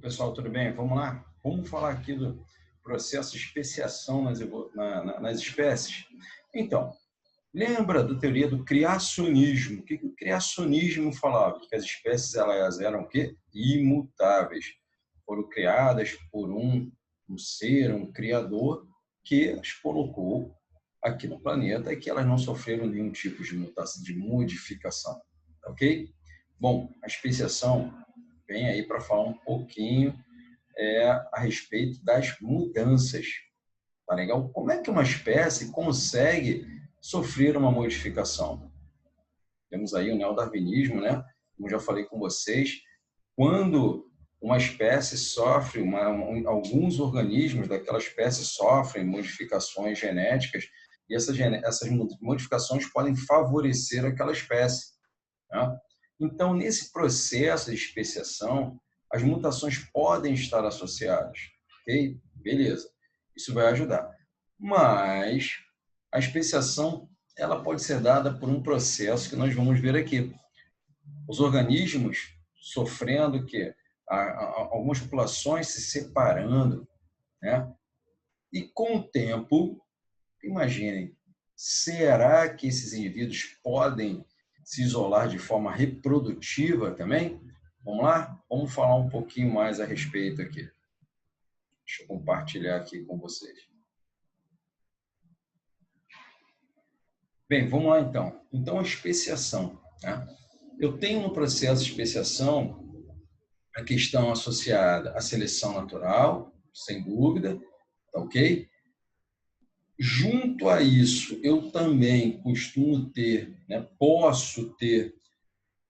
Pessoal, tudo bem? Vamos lá? Vamos falar aqui do processo de especiação nas espécies. Então, lembra da teoria do criacionismo? O que o criacionismo falava? Que as espécies elas eram o quê? Imutáveis. Foram criadas por um ser, um criador, que as colocou aqui no planeta e que elas não sofreram nenhum tipo de mutação, de modificação. Ok? Bom, a especiação vem aí para falar um pouquinho a respeito das mudanças. Tá legal? Como é que uma espécie consegue sofrer uma modificação? Temos aí o neodarwinismo, né? Como já falei com vocês, quando uma espécie sofre, alguns organismos daquela espécie sofrem modificações genéticas e essas modificações podem favorecer aquela espécie. Né? Então, nesse processo de especiação, as mutações podem estar associadas. Ok? Beleza. Isso vai ajudar. Mas a especiação ela pode ser dada por um processo que nós vamos ver aqui. Os organismos sofrendo que algumas populações se separando, né? E com o tempo, imaginem, será que esses indivíduos podem se isolar de forma reprodutiva também? Vamos lá? Vamos falar um pouquinho mais a respeito aqui. Deixa eu compartilhar aqui com vocês. Bem, vamos lá então. Então, a especiação. Né? Eu tenho no processo de especiação a questão associada à seleção natural, sem dúvida, tá ok? Junto a isso, eu também costumo ter, né, posso ter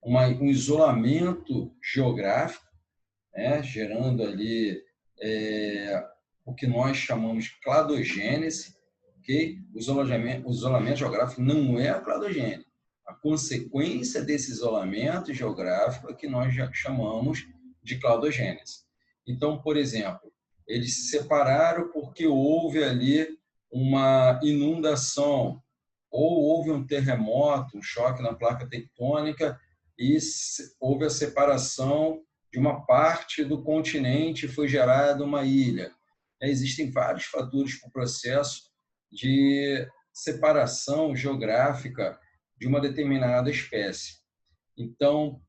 um isolamento geográfico, né, gerando ali o que nós chamamos de cladogênese, ok? O isolamento geográfico não é a cladogênese. A consequência desse isolamento geográfico é que nós já chamamos de cladogênese. Então, por exemplo, eles se separaram porque houve ali uma inundação, ou houve um terremoto, um choque na placa tectônica, e houve a separação de uma parte do continente e foi gerada uma ilha. Existem vários fatores para o processo de separação geográfica de uma determinada espécie. Então,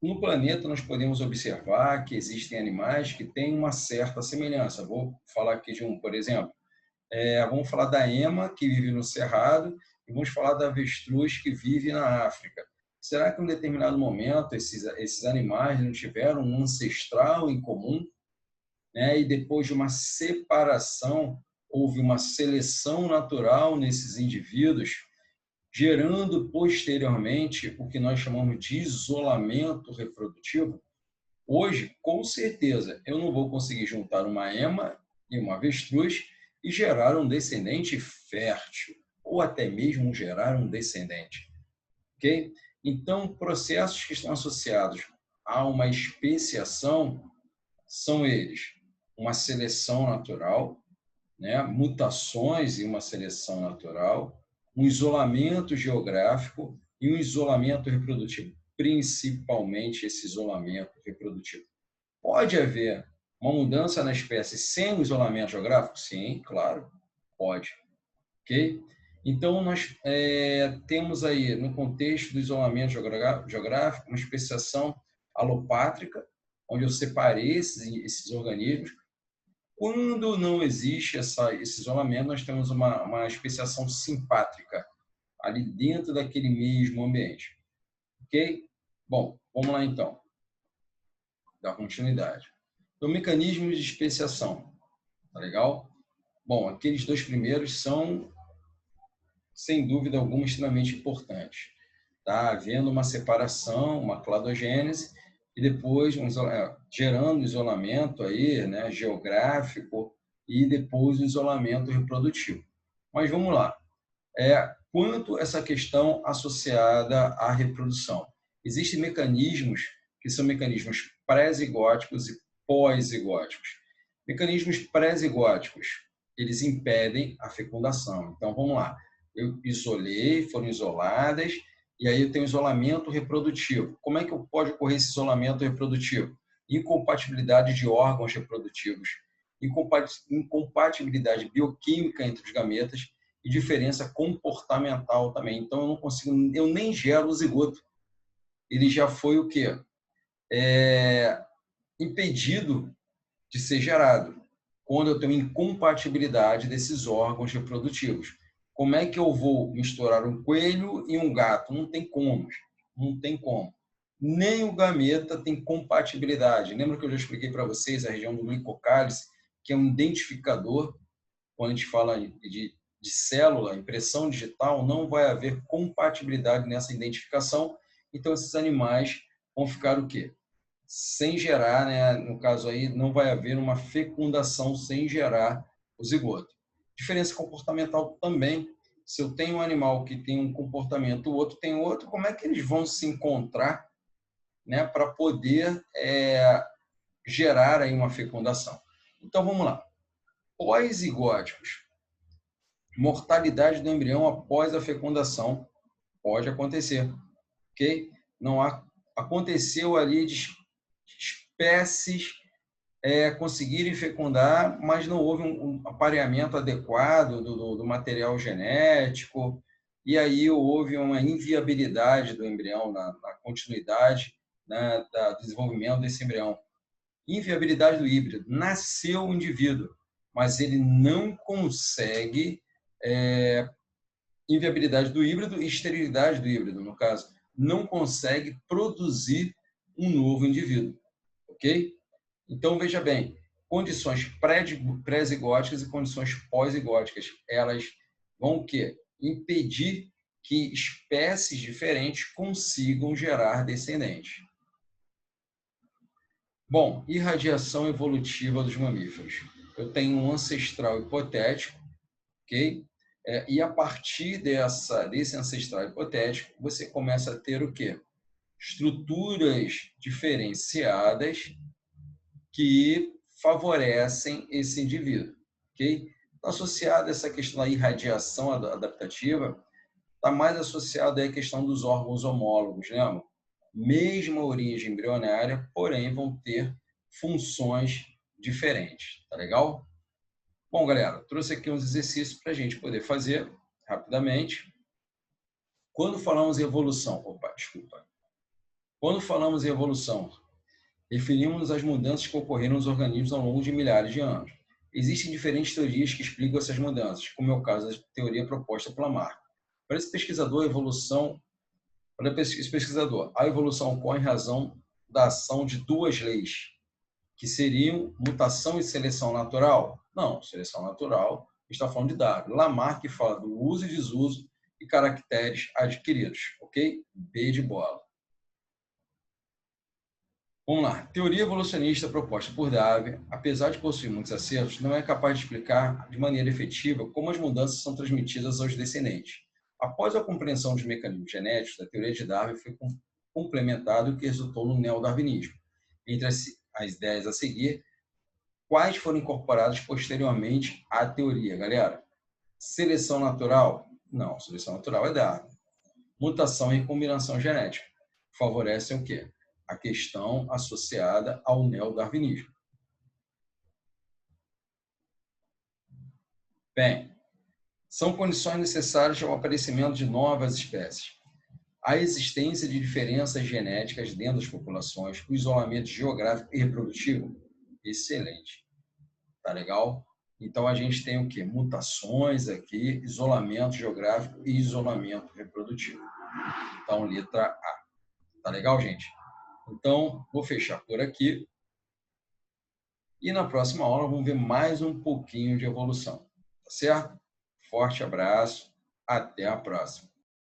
no planeta, nós podemos observar que existem animais que têm uma certa semelhança. Vou falar aqui de um, por exemplo. Vamos falar da ema, que vive no Cerrado, e vamos falar da avestruz, que vive na África. Será que em um determinado momento esses animais não tiveram um ancestral em comum? Né? E depois de uma separação, houve uma seleção natural nesses indivíduos, gerando posteriormente o que nós chamamos de isolamento reprodutivo? Hoje, com certeza, eu não vou conseguir juntar uma ema e uma avestruz e gerar um descendente fértil, ou até mesmo gerar um descendente. Ok? Então, processos que estão associados a uma especiação são eles: uma seleção natural, né? Mutações e uma seleção natural, um isolamento geográfico e um isolamento reprodutivo, principalmente esse isolamento reprodutivo. Pode haver uma mudança na espécie sem o isolamento geográfico? Sim, claro, pode. Ok? Então, nós temos aí, no contexto do isolamento geográfico, uma especiação alopátrica, onde eu separei esses organismos. Quando não existe esse isolamento, nós temos uma especiação simpátrica, ali dentro daquele mesmo ambiente. Ok? Bom, vamos lá então, dar continuidade. Então, mecanismos de especiação, tá legal? Bom, aqueles dois primeiros são, sem dúvida alguma, extremamente importantes. Tá havendo uma separação, uma cladogênese, e depois gerando isolamento aí, né, geográfico, e depois o isolamento reprodutivo. Mas vamos lá. Quanto essa questão associada à reprodução? Existem mecanismos que são mecanismos pré-zigóticos e pós-zigóticos. Mecanismos pré-zigóticos, eles impedem a fecundação. Então, vamos lá. Eu isolei, foram isoladas, e aí eu tenho isolamento reprodutivo. Como é que pode ocorrer esse isolamento reprodutivo? incompatibilidade de órgãos reprodutivos, incompatibilidade bioquímica entre os gametas e diferença comportamental também. Então, eu não consigo, eu nem gero o zigoto. Ele já foi o quê? Impedido de ser gerado, quando eu tenho incompatibilidade desses órgãos reprodutivos. Como é que eu vou misturar um coelho e um gato? Não tem como. Não tem como. Nem o gameta tem compatibilidade. Lembra que eu já expliquei para vocês a região do glicocálice, que é um identificador, quando a gente fala de célula, impressão digital, não vai haver compatibilidade nessa identificação. Então, esses animais vão ficar o quê? Sem gerar, né? No caso aí, não vai haver uma fecundação sem gerar o zigoto. Diferença comportamental também. Se eu tenho um animal que tem um comportamento, o outro tem outro, como é que eles vão se encontrar, né, para poder gerar aí uma fecundação? Então, vamos lá. Pós-zigóticos. Mortalidade do embrião após a fecundação pode acontecer, ok? Não há, aconteceu ali de espécies conseguirem fecundar, mas não houve um apareamento adequado do material genético, e aí houve uma inviabilidade do embrião na continuidade, né, do desenvolvimento desse embrião. Inviabilidade do híbrido. Nasceu o indivíduo, mas ele não consegue inviabilidade do híbrido e esterilidade do híbrido, no caso, não consegue produzir um novo indivíduo, ok? Então, veja bem, condições pré-zigóticas e condições pós-zigóticas, elas vão o quê? Impedir que espécies diferentes consigam gerar descendentes. Bom, irradiação evolutiva dos mamíferos. Eu tenho um ancestral hipotético, ok? E a partir desse ancestral hipotético, você começa a ter o quê? Estruturas diferenciadas que favorecem esse indivíduo, ok? Associado a essa questão da irradiação adaptativa, está mais associado à questão dos órgãos homólogos, né? Mesma origem embrionária, porém vão ter funções diferentes, tá legal? Bom, galera, trouxe aqui uns exercícios para a gente poder fazer rapidamente. Quando falamos em evolução, quando falamos em evolução, referimos-nos às mudanças que ocorreram nos organismos ao longo de milhares de anos. Existem diferentes teorias que explicam essas mudanças, como é o caso da teoria proposta por Lamarck. Para esse pesquisador, a evolução ocorre em razão da ação de duas leis, que seriam mutação e seleção natural. Não, seleção natural está falando de Darwin. Lamarck fala do uso e desuso e caracteres adquiridos, ok? B de bola. Vamos lá. Teoria evolucionista proposta por Darwin, apesar de possuir muitos acertos, não é capaz de explicar de maneira efetiva como as mudanças são transmitidas aos descendentes. Após a compreensão dos mecanismos genéticos, a teoria de Darwin foi complementada, o que resultou no neodarwinismo. Entre as ideias a seguir, quais foram incorporadas posteriormente à teoria, galera? Seleção natural? Não, seleção natural é Darwin. Mutação e recombinação genética favorecem o quê? A questão associada ao neodarwinismo. Bem, são condições necessárias ao aparecimento de novas espécies. A existência de diferenças genéticas dentro das populações, o isolamento geográfico e reprodutivo, excelente. Tá legal? Então, a gente tem o quê? Mutações aqui, isolamento geográfico e isolamento reprodutivo. Então, letra A. Tá legal, gente? Então, vou fechar por aqui. E na próxima aula vamos ver mais um pouquinho de evolução. Tá certo? Forte abraço. Até a próxima.